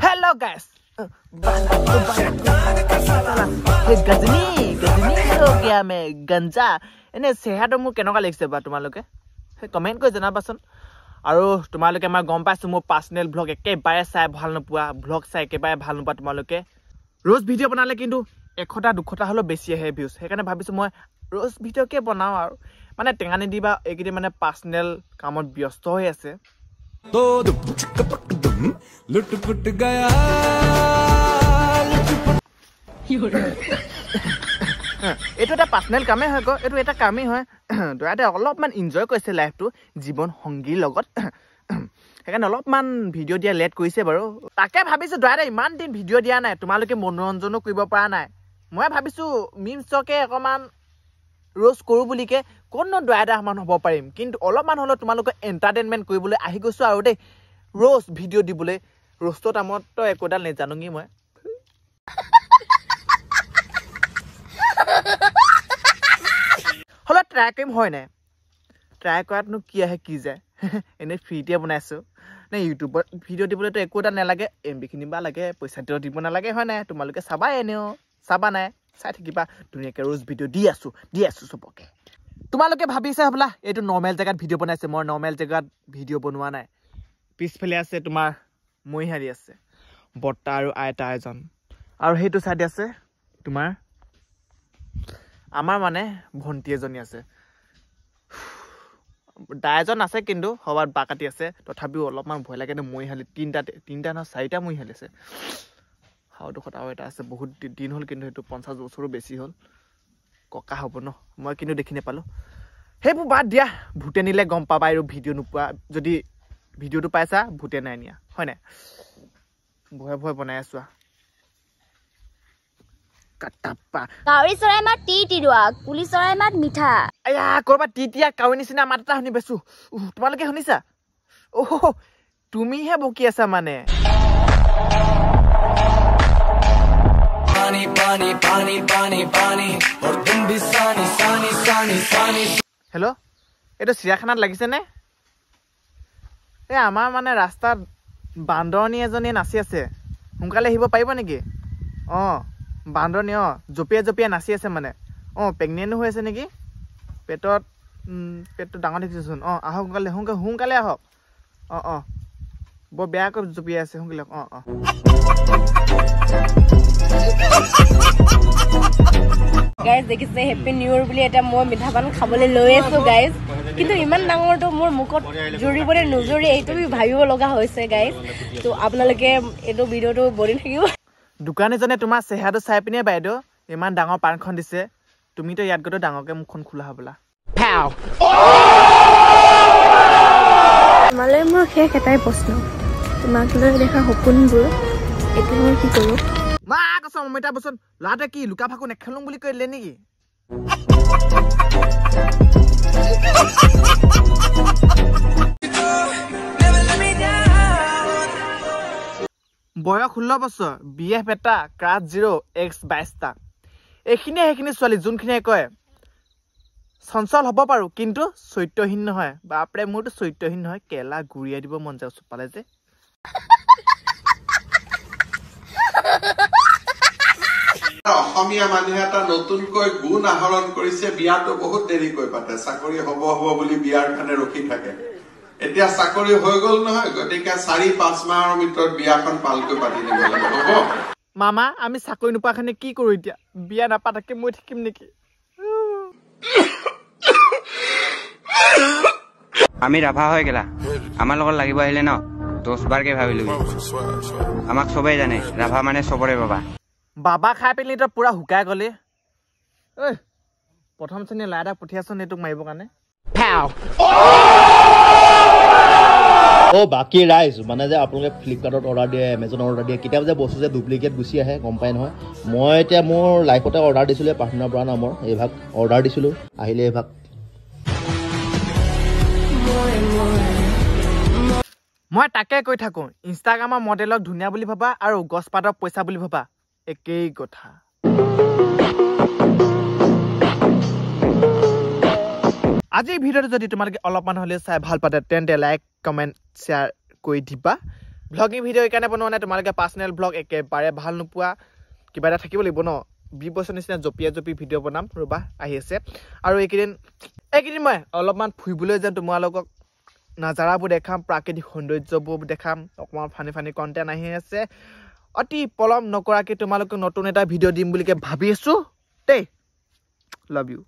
Hello guys. Ghazni हो गया मैं गंजा एने सेहाটো মোৰ কেনেকুৱা লাগিছে বা তোমালোকে কমেন্ট কৰি জনাবাচোন আৰু তোমালোকে আমাৰ গম পাইছো মোৰ পাৰ্সোনাল ব্লগ একেবাৰে চাই ভাল নপোৱা ব্লগ চাই একেবাৰে ভাল নপোৱা তোমালোকে रोज ভিডিও বনালে কিন্তু 100টা 200টা হলো বেছি আহে ভিউজ সেইকাৰণে ভাবিছো মই रोज ভিডিও কে বনাও আৰু মানে টেঙানি দিবা এইকিদি মানে পাৰ্সোনাল কামত ব্যস্ত হৈ আছে तो लुट-पुट गया एटो এটা পার্সোনাল কামে হয় গো এটো এটা কামই হয় দয়াতে অলপমান এনজয় কৰিছে লাইফটো জীৱন সংগীৰ লগত সেইকাৰণে অলপমান ভিডিও দিয়া লেট কৰিছে বাৰু তাকে ভাবিছো দয়াতে ইমান দিন ভিডিও দিয়া নাই তোমালোকে মনোৰঞ্জনো কৰিব পৰা নাই মই ভাবিছো মিমছকে অকমান रोज करू बुलिके कोन दयादा मान হ'ব পাৰিম কিন্তু অলপমান হলো তোমালোকে এন্টাৰটেইনমেন্ট কৰিবলৈ আহি গৈছো আৰু দে रोज ভিডিও দিবলৈ रोजটো টাইমত তো একোডাল নে জানুঙি মই হলো ট্রাই কৰিম হয় নাই ট্ৰাই কৰাতনো কি আহে কি যায় এনে ফ্ৰীতে বনাইছো নে ইউটিউবত ভিডিও দিবলৈ তো একোডাল নালাগে এমবি কিনিবা লাগে পইচা দিব নালাগে হয় নাই তোমালোকে চাবা এনেও চাবা নাই চাই থাকিবা দুনিয়াকে रोज ভিডিও দি আছো সবকে তোমালোকে ভাবিছা হবলা এটো নরমাল জায়গাত ভিডিও বনাইছে মই নরমাল জায়গাত ভিডিও বনোৱা নাই পিছফালে আছে তোমাৰ মইহাৰি আছে বট্টা আৰু আইতা এজন আৰু হেতু সাইড আছে তোমাৰ আমাৰ মানে ভন্টি এজনী আছে দাইজন আছে কিন্তু হবাত বাকাটি আছে তথাপিও অলপমান ভয় লাগে মইহালি তিনটা না চাৰিটা মইহালি আছে হাউটো খটাও এটা আছে বহুত দিন হল কিন্তু হেতু 50 বছৰো বেছি হল ককা হ'ব ন মই কিন্তু দেখি নেপালো হেবু বাদ দিয়া ভূতে নিলে গম পাবা আৰু ভিডিও নুপা যদি ভিডিওটো পাইছা ভূতে নাই নিয়া হয় না ভয় ভয় বনাই আছো কাটাপা কাউৰী চৰাই মাত টি টিৰুৱা কুলি চৰাই মাত মিঠা আয়া কৰবা টিটিয়া কাউৰী নিচিনা মাতটা শুনি বেছু তোমালোকে শুনিছা ওহ তুমিহে বকি আছা মানে पानी पानी पानी पानी पानी और तुम भी सानी सानी सानी सानी हेलो एतो চিৰাখানাত লাগিছে নে এ আমাৰ মানে ৰাস্তাত বান্দৰনি এজনী নাচি আছে হুনকালে আহিব পাৰিব নেকি বান্দৰনি জপিয়া নাচি আছে মানে প্ৰেগনেন্ট হৈ আছে নেকি পেটটো ডাঙৰ দেখিছোন আহক হুনকালে আহক বৰ বেয়াকৈ জপিয়া আছে হুনকালে গাইজ দেখিছে হ্যাপি নিউ ইয়াৰ বুলি এটা মই মিঠাপান খাবলৈ লৈ আছো গাইজ কিন্তু ইমান ডাঙৰটো মোৰ মুখত জুৰিবৰে নজৰি এইটো ভাবিব লগা হৈছে গাইজ তো আপোনালোকে এইটো ভিডিওটো বনি থাকিব দোকানীজনে তোমাৰ চেহাটো চাই পিনে বাইদেউ ইমান ডাঙৰ পানখন দিছে তুমি তো ইয়াত গটো ডাঙৰকে মুখখন খোলা হবলা তোমালে মোৰ শেষ এটাই প্ৰশ্ন তোমাক লৈ দেখা সপোনবোৰ এতিয়া মই কি কৰো মা কসম মইটা বসন লাতে কি লুকা ফাকু নেখেলুং বুলি কইলে নেকি বয়স 16 বছৰ বিএফ এটা ক্লাস 0x22 টা এখিনি ছোৱালী যোনখিনি কয় সঞ্চল হ'ব পাৰো কিন্তু চৈত্যহীন নহয় বাপৰে মোৰটো চৈত্যহীন নহয় কেলা গুৰিয়া দিব মন যায় চপালে যে অসমীয়া মানুহে এটা নতুনকৈ গুণ আহৰণ কৰিছে বিয়াটো বহুত দেৰিকৈ পাতে চাকৰি হ'ব বুলি বিয়াৰ কাৰণে ৰখি থাকে এতিয়া চাকৰি হৈ গল নহয় গতিকে 4-5 মাহৰ ভিতৰত বিয়াখন পালকৈ পাতি দিব লাগিব হ'ব মামা আমি চাকৰি নোপাখানে কি কৰো এতিয়া বিয়া নাপাতাকে মই থাকিম নেকি আমি ৰাভা হৈ গলা আমাৰ লগত লাগিব আহিলে ন 10 বাৰকে ভাবিলো আমাক সবাই জানে ৰাভা মানে সবৰে বাবা খাই পেলি তো পুৰা হুকাই গলে ঐ প্ৰথম শ্ৰেণী লাইডা পঠিয়াছন এটোক মাৰিব কাৰণে বাকি ৰাইজ মানে যে আপোনালোকে ফ্লিপকাৰ্টত অৰ্ডাৰ দিয়ে এমাজনত অৰ্ডাৰ দিয়ে কিতাপ যে বস্তু যে ডুপ্লিকেট গুচি আহে গম পাই নহয় মই এতিয়া মোৰ লাইফতে অৰ্ডাৰ দিছিলো পাৰ্টনাৰ পৰা নামৰ এই ভাগ অৰ্ডাৰ দিছিলো আহিলে এই ভাগ মই তাকে কৈ থাকো ইনষ্টাগ্ৰামৰ মডেলক ধুনিয়া বুলি ভাবা আৰু গছপাতৰ পইচা বুলি ভাবা একেই কথা আজি ভিডিওটো যদি তোমালোকে অলপমান হলে চাই ভাল পাতে তেন্তে লাইক কমেন্ট শেয়াৰ কৰি দিবা ব্লগিং ভিডিঅ' এইকাৰণে বনোৱা নাই তোমালোকে পাৰ্চনেল ব্লগ একেবাৰে ভাল নোপোৱা কিবা এটা থাকিব লাগিব ন বি বছৰ নিচিনা জপিয়াই ভিডিঅ' বনাম ৰ'বা আহি আছে আৰু এইকেইদিন মই অলপমান ফুৰিবলৈ যাম তোমালোকক নাজাৰাবোৰ দেখাম প্ৰাকৃতিক সৌন্দৰ্যবোৰ দেখাম অকণমান ফানি কণ্টেণ্ট আহি আছে অতি পলম নকৰাকৈ তোমালোকক নতুন এটা ভিডিঅ' দিম বুলিকে ভাবি আছোঁ দেই লাভ ইউ